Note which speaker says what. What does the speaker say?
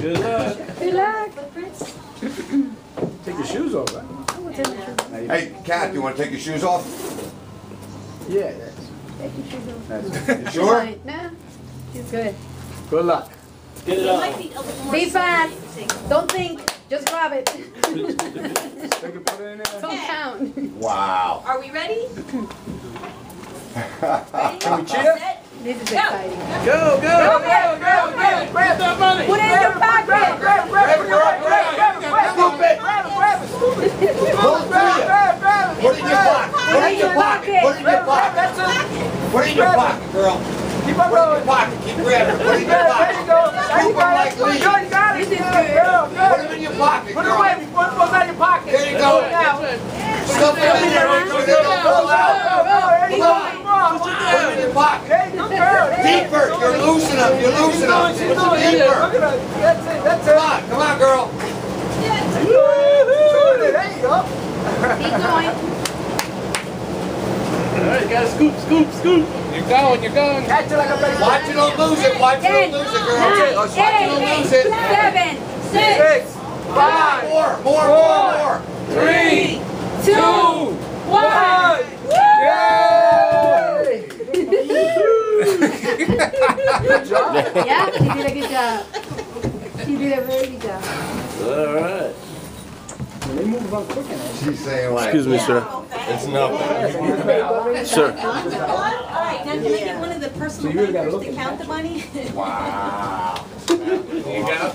Speaker 1: Good luck.
Speaker 2: Good luck.
Speaker 1: Take your shoes off, right?
Speaker 3: Hey, Kat, you want to take your shoes off?
Speaker 1: Yeah, that's.
Speaker 2: Take your shoes off.
Speaker 3: You sure?
Speaker 2: No, she's good.
Speaker 1: Good luck.
Speaker 4: Get it up.
Speaker 2: Be fast. Don't think. Just grab it.
Speaker 1: Take it, put it in there.
Speaker 2: Don't count.
Speaker 3: Wow.
Speaker 5: Are we ready?
Speaker 1: Can we cheer?
Speaker 2: This is exciting.
Speaker 1: Go, go, go, go, go. Grab that money.
Speaker 2: Put it in your pocket.
Speaker 3: Grab it, girl, grab it. Stupid. Put it in your pocket. Put it in your pocket. Put it in your pocket. Put it in your pocket, girl.
Speaker 6: Keep on going.
Speaker 3: Pocket. Keep grabbing. Put it in your pocket.
Speaker 6: There you go.
Speaker 3: Scoop them like
Speaker 6: Good,
Speaker 3: Lee.
Speaker 6: you got it.
Speaker 2: This is good.
Speaker 3: Put them in your pocket,
Speaker 6: Put it
Speaker 3: girl.
Speaker 6: away before it goes out of your pocket.
Speaker 3: There you go. Stuff them in there so they don't fall out. Come on. Put them in your pocket. Deeper. You're losing them. You're losing them. Deeper.
Speaker 6: That's
Speaker 3: Come on. Come on, girl.
Speaker 6: There you go.
Speaker 2: Keep going.
Speaker 1: Alright, you gotta scoop, scoop, scoop. You're going, you're going.
Speaker 6: Catch it like a baseball.
Speaker 3: Watch you don't lose it. Watch you don't lose it, girl.
Speaker 2: 9,
Speaker 3: Watch you don't
Speaker 2: 8,
Speaker 3: lose it.
Speaker 2: 7, 6,
Speaker 6: 6, 5,
Speaker 3: More.
Speaker 1: 3,
Speaker 2: 2, 1.
Speaker 6: Yay!
Speaker 2: Good job. Yeah, you did a good job. You did a very good job.
Speaker 1: Alright.
Speaker 6: They move on quick enough.
Speaker 3: She's saying like,
Speaker 1: Excuse me, sir.
Speaker 3: it's nothing.
Speaker 1: Sir.
Speaker 5: All right, now can I get one of the personal bankers to count the money?
Speaker 3: Wow. There you go.